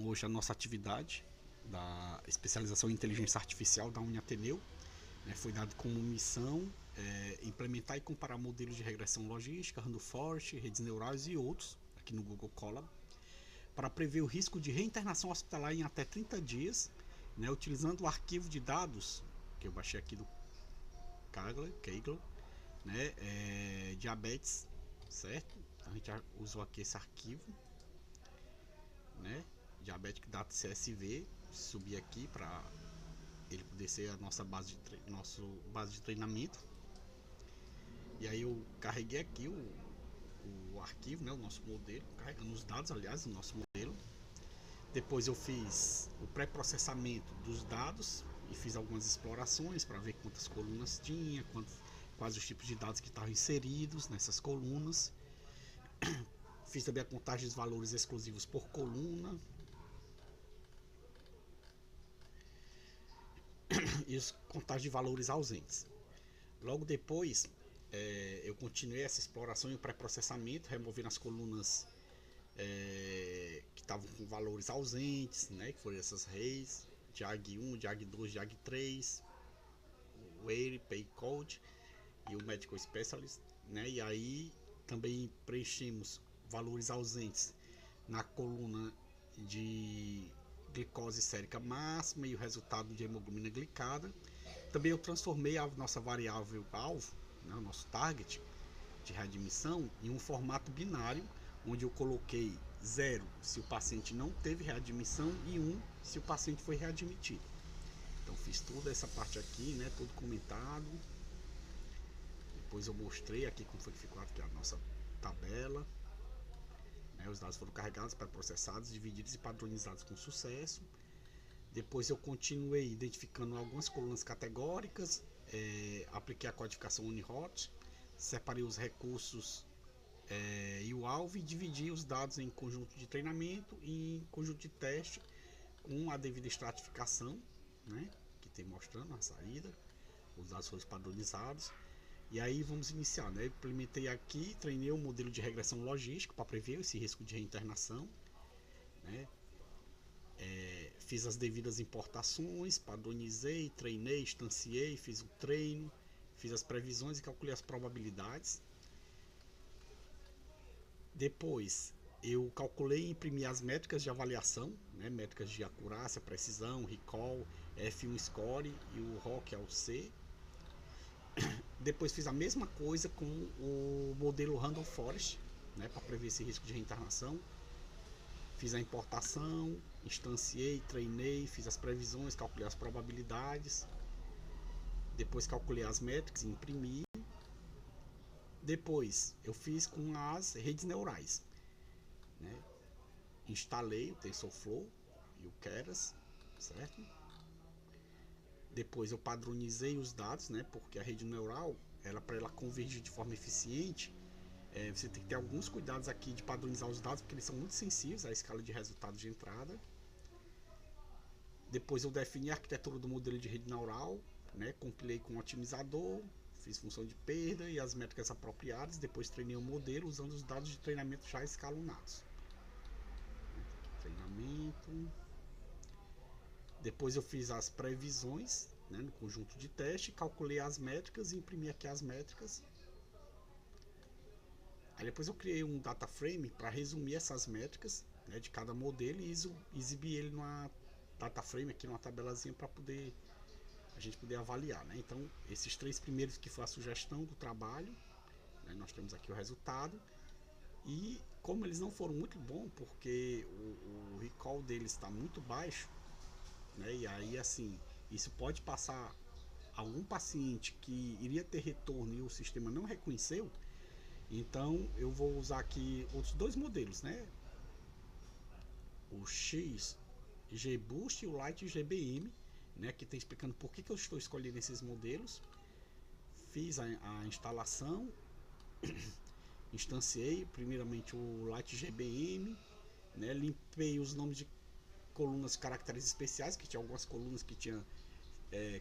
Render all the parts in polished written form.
Então hoje a nossa atividade da especialização em inteligência artificial da Uniateneu, né, foi dado como missão implementar e comparar modelos de regressão logística, Random Forest, redes neurais e outros, aqui no Google Colab, para prever o risco de reinternação hospitalar em até 30 dias, né, utilizando o arquivo de dados que eu baixei aqui do Kaggle, né, diabetes, certo? Então a gente já usou aqui esse arquivo, né, Diabetic Data CSV, subir aqui para ele poder ser a nossa base de treinamento. E aí eu carreguei aqui o arquivo, né, o nosso modelo, carregando os dados, aliás, do nosso modelo. Depois eu fiz o pré-processamento dos dados e fiz algumas explorações para ver quantas colunas tinha, quais os tipos de dados que estavam inseridos nessas colunas. Fiz também a contagem dos valores exclusivos por coluna e os contagem de valores ausentes. Logo depois eu continuei essa exploração e o pré-processamento, removendo as colunas que estavam com valores ausentes, né, que foram essas reis, JAG1, JAG2, JAG3, o Where, Pay Code e o Medical Specialist, né, e aí também preenchemos valores ausentes na coluna de glicose sérica máxima e o resultado de hemoglobina glicada. Também eu transformei a nossa variável alvo, né, o nosso target de readmissão, em um formato binário, onde eu coloquei 0 se o paciente não teve readmissão e 1 se o paciente foi readmitido. Então fiz toda essa parte aqui, né, todo comentado. Depois eu mostrei aqui como foi que ficou aqui a nossa tabela. Os dados foram carregados, pré-processados, divididos e padronizados com sucesso. Depois eu continuei identificando algumas colunas categóricas, apliquei a codificação UniHot, separei os recursos e o alvo e dividi os dados em conjunto de treinamento e em conjunto de teste com a devida estratificação, né, que tem mostrando a saída, os dados foram padronizados. E aí vamos iniciar, né? Implementei aqui, treinei um modelo de regressão logística para prever esse risco de reinternação, né? Fiz as devidas importações, padronizei, treinei, instanciei, fiz o treino, fiz as previsões e calculei as probabilidades. Depois eu calculei e imprimi as métricas de avaliação, né? Métricas de acurácia, precisão, recall, F1 score e o ROC-LC. Depois fiz a mesma coisa com o modelo Random Forest, né, para prever esse risco de reinternação. Fiz a importação, instanciei, treinei, fiz as previsões, calculei as probabilidades. Depois calculei as métricas e imprimi. Depois eu fiz com as redes neurais, né? Instalei o TensorFlow e o Keras, certo? Depois eu padronizei os dados, né? Porque a rede neural, para ela convergir de forma eficiente, você tem que ter alguns cuidados aqui de padronizar os dados, porque eles são muito sensíveis à escala de resultados de entrada. Depois eu defini a arquitetura do modelo de rede neural, né? Compilei com o otimizador, fiz função de perda e as métricas apropriadas. Depois treinei o modelo usando os dados de treinamento já escalonados. Treinamento. Depois eu fiz as previsões, né, no conjunto de teste, calculei as métricas e imprimi aqui as métricas. Aí depois eu criei um data frame para resumir essas métricas, né, de cada modelo e exibir ele numa data frame aqui numa tabelazinha para a gente poder avaliar, né? Então esses três primeiros que foi a sugestão do trabalho, né, nós temos aqui o resultado. E como eles não foram muito bons, porque o recall deles está muito baixo, né? E aí assim, isso pode passar a um paciente que iria ter retorno e o sistema não reconheceu. Então eu vou usar aqui outros dois modelos, né? O XGBoost e o Lite GBM, né? Que tem explicando por que eu estou escolhendo esses modelos. Fiz a instalação, instanciei primeiramente o Lite GBM, né? Limpei os nomes de colunas, caracteres especiais, que tinha algumas colunas que tinham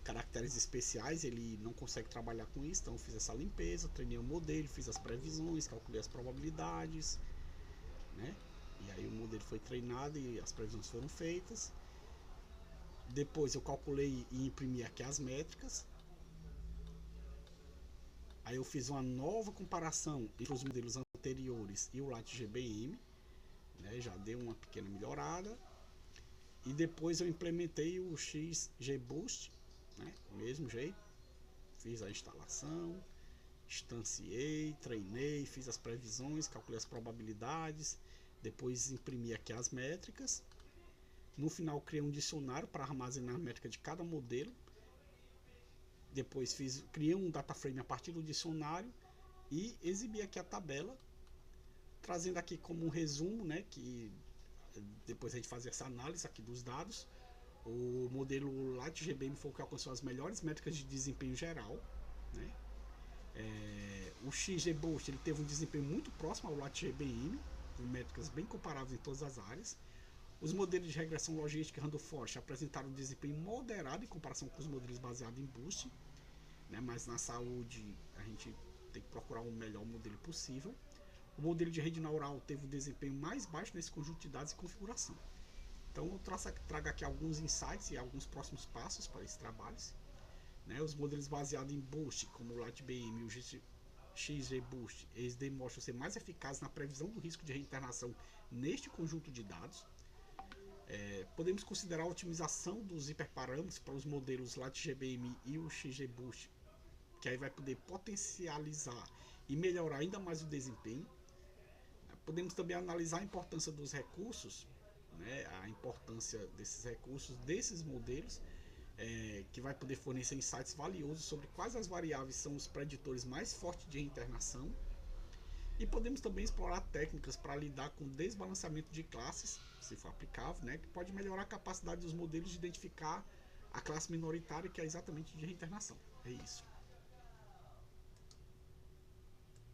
caracteres especiais, ele não consegue trabalhar com isso, então eu fiz essa limpeza, treinei o modelo, fiz as previsões, calculei as probabilidades, né? E aí o modelo foi treinado e as previsões foram feitas. Depois eu calculei e imprimi aqui as métricas. Aí eu fiz uma nova comparação entre os modelos anteriores e o LAT-GBM, né, já deu uma pequena melhorada. E depois eu implementei o XGBoost, né, do mesmo jeito. Fiz a instalação, instanciei, treinei, fiz as previsões, calculei as probabilidades, depois imprimi aqui as métricas. No final criei um dicionário para armazenar a métrica de cada modelo. Depois criei um data frame a partir do dicionário e exibi aqui a tabela, trazendo aqui como um resumo, né, que depois a gente fazer essa análise aqui dos dados. O modelo LAT-GBM foi o que alcançou as melhores métricas de desempenho geral, né? O XGBoost ele teve um desempenho muito próximo ao LAT-GBM, com métricas bem comparáveis em todas as áreas. Os modelos de regressão logística e Randolph apresentaram um desempenho moderado em comparação com os modelos baseados em Boost, né? Mas na saúde a gente tem que procurar o melhor modelo possível. O modelo de rede neural teve um desempenho mais baixo nesse conjunto de dados e configuração. Então eu trago aqui alguns insights e alguns próximos passos para esses trabalhos. Né? Os modelos baseados em Boost, como o LAT-BM e o XGBoost, eles demonstram ser mais eficazes na previsão do risco de reinternação neste conjunto de dados. Podemos considerar a otimização dos hiperparâmetros para os modelos LAT-GBM e o XGBoost, que aí vai poder potencializar e melhorar ainda mais o desempenho. Podemos também analisar a importância dos recursos, né, a importância desses recursos, desses modelos, que vai poder fornecer insights valiosos sobre quais as variáveis são os preditores mais fortes de reinternação. E podemos também explorar técnicas para lidar com desbalanceamento de classes, se for aplicável, né, que pode melhorar a capacidade dos modelos de identificar a classe minoritária, que é exatamente de reinternação. É isso.